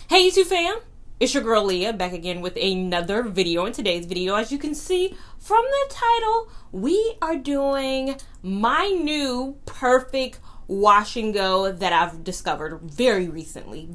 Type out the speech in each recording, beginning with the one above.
Hey YouTube fam, it's your girl Leah back again with another video. In today's video, as you can see from the title, we are doing my new perfect wash and go that I've discovered very recently.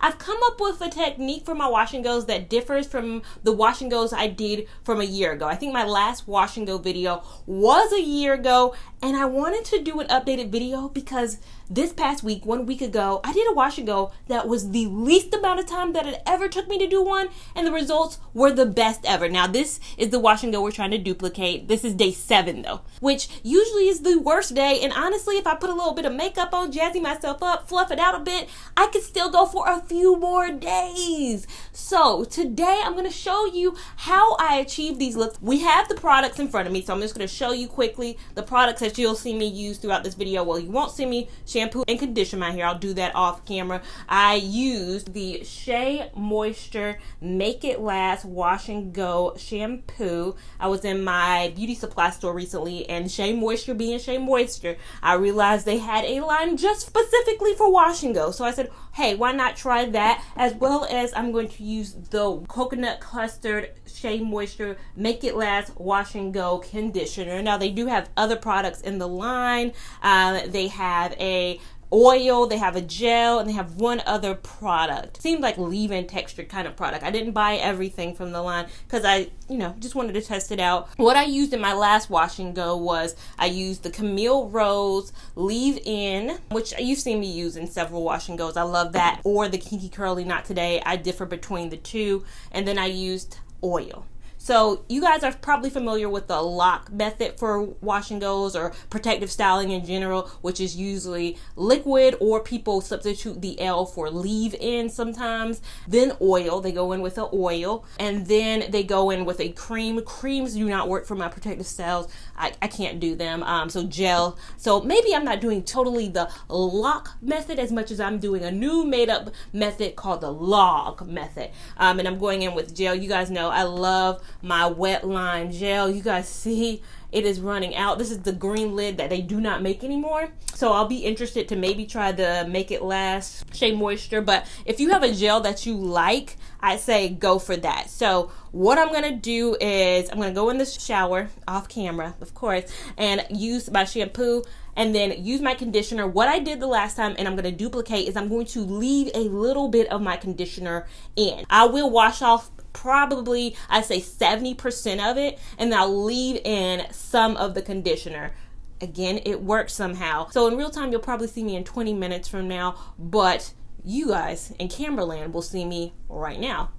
I've come up with a technique for my wash and goes that differs from the wash and goes I did from a year ago. I think my last wash and go video was a year ago, and I wanted to do an updated video because this past week, 1 week ago, I did a wash and go that was the least amount of time that it ever took me to do one, and the results were the best ever. Now, this is the wash and go we're trying to duplicate. This is day 7 though, which usually is the worst day, and honestly, if I put a little bit of makeup on, jazzy myself up, fluff it out a bit, I could still go for a few more days. So today I'm going to show you how I achieve these looks. We have the products in front of me, so I'm just going to show you quickly the products that you'll see me use throughout this video. Well, you won't see me shampoo and condition my hair. I'll do that off camera. I used the Shea Moisture Make It Last Wash and Go shampoo. I was in my beauty supply store recently, and Shea Moisture being Shea Moisture, I realized they had a line just specifically for wash and go. So I said, hey, why not try that? As well as I'm going to use the Coconut Custard Shea Moisture Make It Last Wash and Go conditioner. Now, they do have other products in the line. They have a oil, they have a gel, and they have one other product. Seemed like leave-in texture kind of product. I didn't buy everything from the line because I, just wanted to test it out. What I used in my last wash and go was I used the Camille Rose leave-in, which you've seen me use in several wash and goes. I love that. Or the Kinky Curly Not Today. I differ between the two. And then I used oil. So you guys are probably familiar with the lock method for wash and goes or protective styling in general, which is usually liquid, or people substitute the L for leave-in sometimes. Then oil, they go in with an oil, and then they go in with a cream. Creams do not work for my protective styles. I can't do them. So gel. So maybe I'm not doing totally the lock method as much as I'm doing a new made-up method called the log method. And I'm going in with gel. You guys know I love my wet lime gel. You guys see it is running out. This is the green lid that they do not make anymore. So I'll be interested to maybe try the Make It Last Shea Moisture. But if you have a gel that you like, I say go for that. So what I'm going to do is I'm going to go in the shower off camera, of course, and use my shampoo and then use my conditioner. What I did the last time, and I'm going to duplicate, is I'm going to leave a little bit of my conditioner in. I will wash off probably, I say 70% of it, and then I'll leave in some of the conditioner. Again, it works somehow. So in real time, you'll probably see me in 20 minutes from now, but you guys in Camberland will see me right now.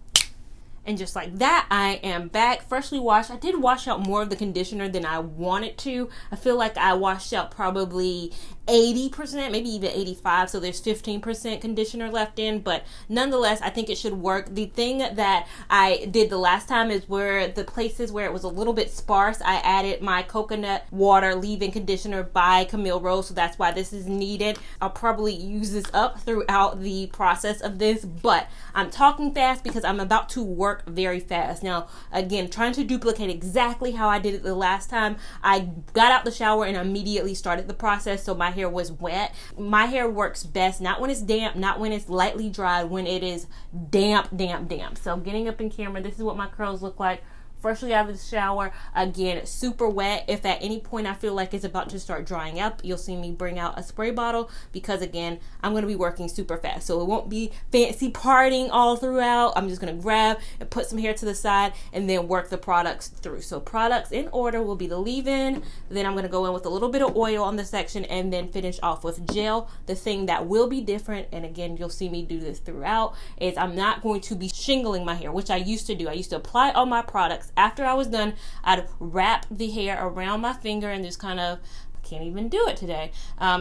And just like that, I am back, freshly washed. I did wash out more of the conditioner than I wanted to. I feel like I washed out probably 80%, maybe even 85%, so there's 15% conditioner left in, but nonetheless, I think it should work. The thing that I did the last time is where the places where it was a little bit sparse, I added my coconut water leave-in conditioner by Camille Rose, so that's why this is needed. I'll probably use this up throughout the process of this, but I'm talking fast because I'm about to work very fast. Now, again, trying to duplicate exactly how I did it the last time, I got out the shower and immediately started the process, so my hair was wet. My hair works best not when it's damp, not when it's lightly dry, when it is damp. So getting up in camera, this is what my curls look like freshly out of the shower. Again, super wet. If at any point I feel like it's about to start drying up, you'll see me bring out a spray bottle because, again, I'm going to be working super fast. So it won't be fancy parting all throughout. I'm just going to grab and put some hair to the side and then work the products through. So products in order will be the leave-in. Then I'm going to go in with a little bit of oil on the section and then finish off with gel. The thing that will be different, and again, you'll see me do this throughout, is I'm not going to be shingling my hair, which I used to do. I used to apply all my products. After I was done, I'd wrap the hair around my finger and just kind of, I can't even do it today,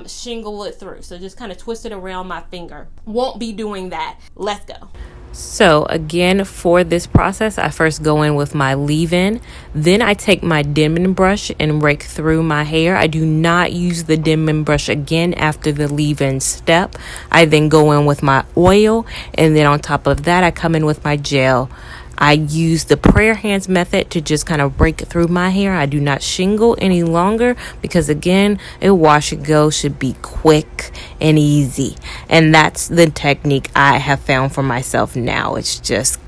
shingle it through. So just kind of twist it around my finger. Won't be doing that. Let's go. So again, for this process, I first go in with my leave-in. Then I take my Denman brush and rake through my hair. I do not use the Denman brush again after the leave-in step. I then go in with my oil, and then on top of that, I come in with my gel. I use the prayer hands method to just kind of break through my hair. I do not shingle any longer because, again, a wash and go should be quick and easy. And that's the technique I have found for myself now. It's just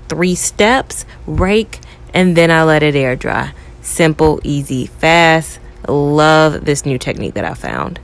3 steps, rake, and then I let it air dry. Simple, easy, fast. Love this new technique that I found.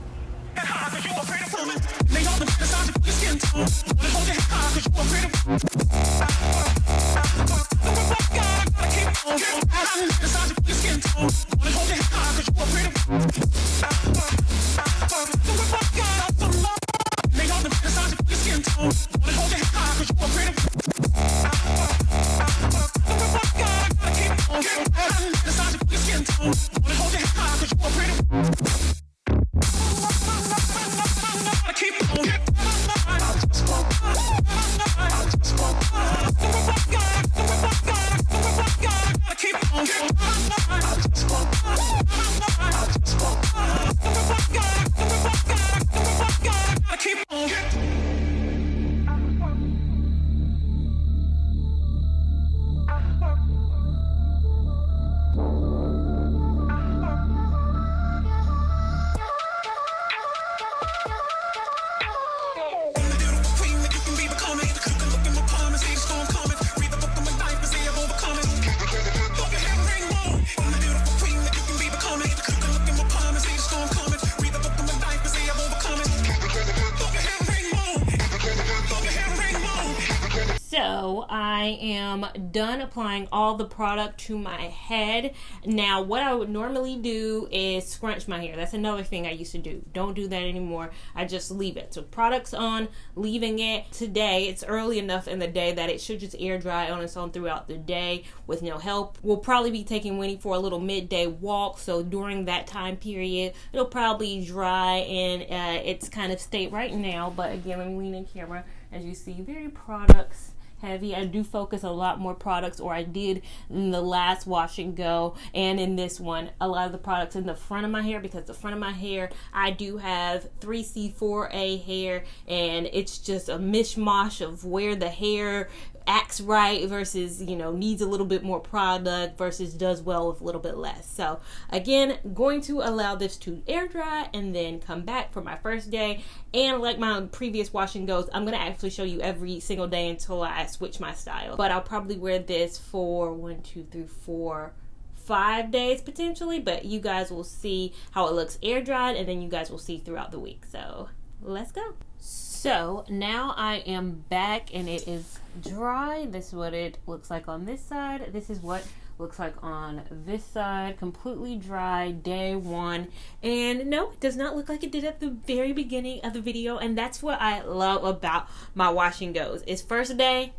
So I am done applying all the product to my head. Now what I would normally do is scrunch my hair. That's another thing I used to do. Don't do that anymore. I just leave it. So products on, leaving it. Today it's early enough in the day that it should just air dry on its own throughout the day with no help. We'll probably be taking Winnie for a little midday walk, so during that time period it'll probably dry in its kind of state right now. But again, let me lean in camera. As you see, very products heavy. I do focus a lot more products, or I did in the last wash and go and in this one, a lot of the products in the front of my hair, because the front of my hair I do have 3C4A hair, and it's just a mishmash of where the hair acts right versus, you know, needs a little bit more product versus does well with a little bit less. So again, going to allow this to air dry and then come back for my first day. And like my previous wash and goes, I'm going to actually show you every single day until I switch my style. But I'll probably wear this for 1, 2, 3, 4, 5 days potentially, but you guys will see how it looks air dried, and then you guys will see throughout the week. So let's go. So now I am back and it is dry. This is what it looks like on this side. This is what looks like on this side. Completely dry, day 1. And no, it does not look like it did at the very beginning of the video. And that's what I love about my wash and goes. Is first day,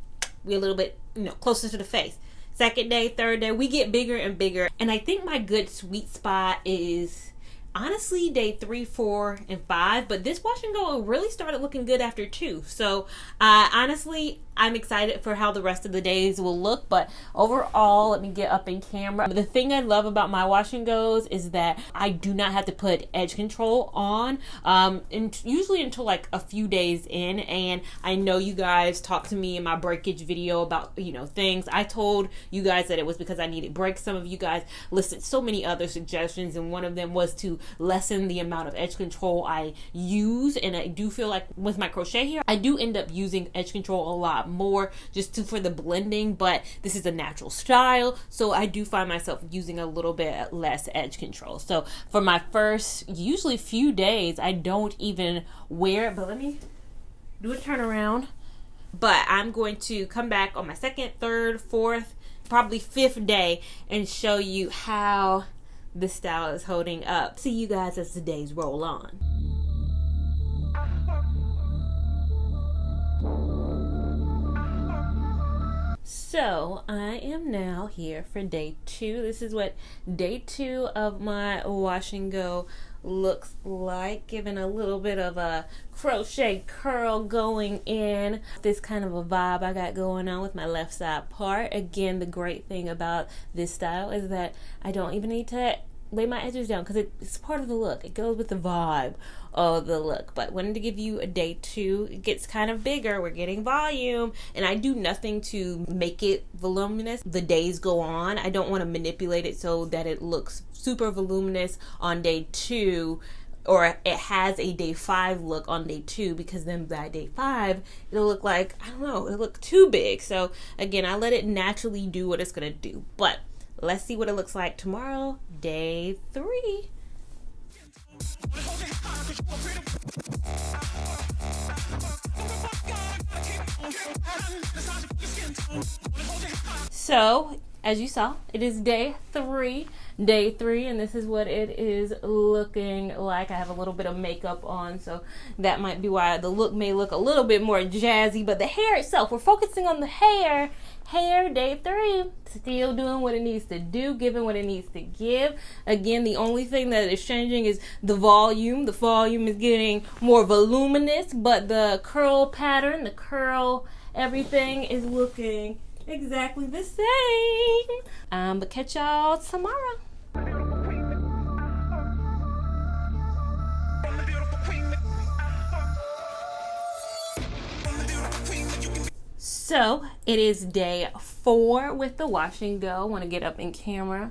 we're a little bit, you know, closer to the face. Second day, third day, we get bigger and bigger. And I think my good sweet spot is honestly day 3, 4, and 5, but this wash and go really started looking good after 2. So honestly, I'm excited for how the rest of the days will look. But overall, let me get up in camera. The thing I love about my wash and goes is that I do not have to put edge control on, and usually until like a few days in. And I know you guys talked to me in my breakage video about, you know, things. I told you guys that it was because I needed breaks. Some of you guys listed so many other suggestions, and one of them was to lessen the amount of edge control I use. And I do feel like with my crochet here, I do end up using edge control a lot more just for the blending, but this is a natural style, so I do find myself using a little bit less edge control. So for my first usually few days, I don't even wear it. But let me do a turnaround. But I'm going to come back on my second, third, fourth, probably 5th day and show you how this style is holding up. See you guys as the days roll on. So I am now here for day 2. This is what day 2 of my wash and go looks like, giving a little bit of a crochet curl going in. This kind of a vibe I got going on with my left side part. Again, the great thing about this style is that I don't even need to lay my edges down because it's part of the look. It goes with the vibe of the look. But wanted to give you a day 2. It gets kind of bigger. We're getting volume, and I do nothing to make it voluminous. The days go on. I don't want to manipulate it so that it looks super voluminous on day 2, or it has a day 5 look on day 2, because then by day 5 it'll look like, I don't know, it'll look too big. So again, I let it naturally do what it's gonna do. But let's see what it looks like tomorrow, day 3. So, as you saw, it is day 3, and this is what it is looking like. I have a little bit of makeup on, so that might be why the look may look a little bit more jazzy, but the hair itself, we're focusing on the hair, day 3, still doing what it needs to do, giving what it needs to give. Again, the only thing that is changing is the volume. The volume is getting more voluminous, but the curl pattern, the curl, everything is looking exactly the same. But catch y'all tomorrow. So it is day 4 with the wash and go. I want to get up in camera.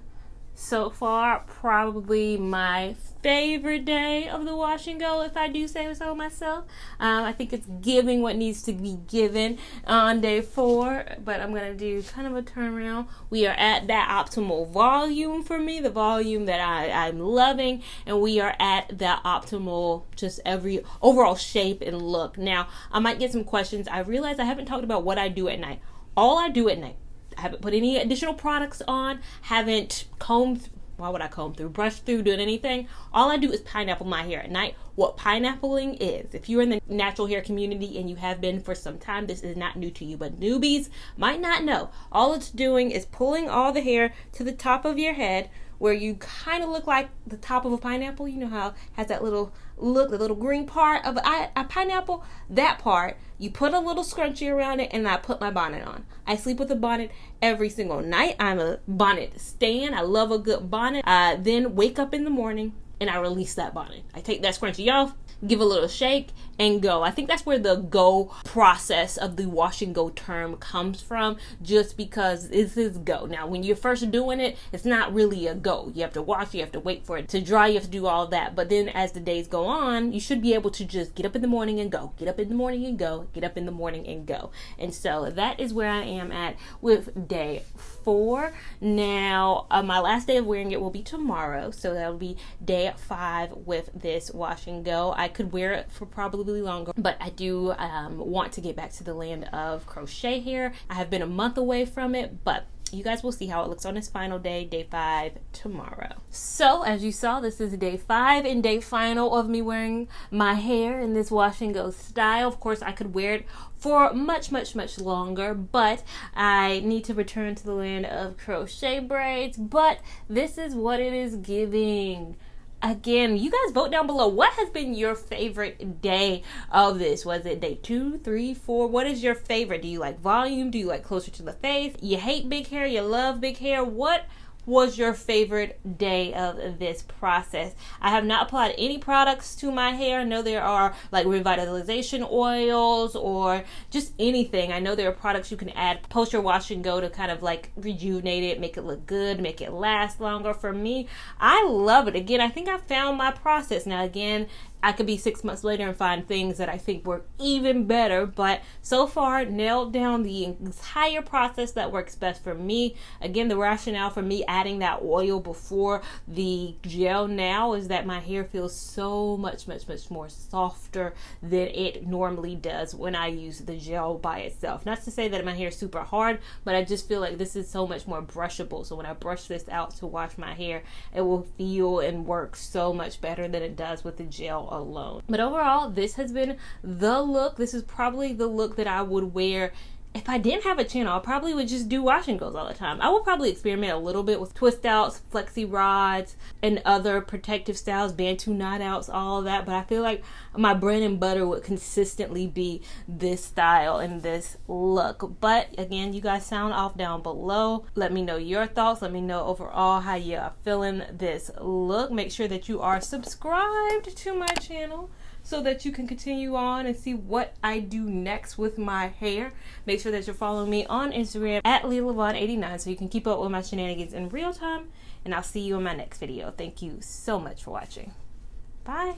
So far, probably my favorite day of the wash and go, if I do say so myself. I think it's giving what needs to be given on day 4, but I'm going to do kind of a turnaround. We are at that optimal volume for me, the volume that I'm loving, and we are at that optimal, just every overall shape and look. Now, I might get some questions. I realize I haven't talked about what I do at night. All I do at night, I haven't put any additional products on, haven't combed, why would I comb through, brush through, doing anything. All I do is pineapple my hair at night. What pineappling is, if you're in the natural hair community and you have been for some time, this is not new to you, but newbies might not know. All it's doing is pulling all the hair to the top of your head, where you kind of look like the top of a pineapple. You know how it has that little look, the little green part of a pineapple? That part, you put a little scrunchie around it, and I put my bonnet on. I sleep with a bonnet every single night. I'm a bonnet stan. I love a good bonnet. Then wake up in the morning, and I release that bonnet. I take that scrunchie off, give a little shake, and go. I think that's where the go process of the wash and go term comes from, just because this is go. Now, when you're first doing it, it's not really a go. You have to wash, you have to wait for it to dry, you have to do all that. But then as the days go on, you should be able to just get up in the morning and go. Get up in the morning and go. Get up in the morning and go. And so that is where I am at with day 4. Now, my last day of wearing it will be tomorrow. So that will be day 5 with this wash and go. I could wear it for probably longer, but I do want to get back to the land of crochet here. I have been a month away from it, but you guys will see how it looks on its final day, day 5, tomorrow. So as you saw, this is day 5 and day final of me wearing my hair in this wash and go style. Of course, I could wear it for much longer, but I need to return to the land of crochet braids. But this is what it is giving. Again, you guys vote down below. What has been your favorite day of this? Was it day 2, 3, 4? What is your favorite? Do you like volume? Do you like closer to the face? You hate big hair? You love big hair? What was your favorite day of this process? I have not applied any products to my hair. I know there are like revitalization oils or just anything. I know there are products you can add post your wash and go to kind of like rejuvenate it, make it look good, make it last longer. For me, I love it. Again, I think I found my process. Now again, I could be 6 months later and find things that I think work even better, but so far nailed down the entire process that works best for me. Again, the rationale for me adding that oil before the gel now is that my hair feels so much more softer than it normally does when I use the gel by itself. Not to say that my hair is super hard, but I just feel like this is so much more brushable. So when I brush this out to wash my hair, it will feel and work so much better than it does with the gel alone. But overall, this has been the look. This is probably the look that I would wear if I didn't have a channel, I probably would just do wash and goes all the time. I would probably experiment a little bit with twist outs, flexi rods, and other protective styles, Bantu knot outs, all of that. But I feel like my bread and butter would consistently be this style and this look. But again, you guys sound off down below. Let me know your thoughts. Let me know overall how you are feeling this look. Make sure that you are subscribed to my channel so that you can continue on and see what I do next with my hair. Make sure that you're following me on Instagram at LeeLaVon89 so you can keep up with my shenanigans in real time. And I'll see you in my next video. Thank you so much for watching. Bye.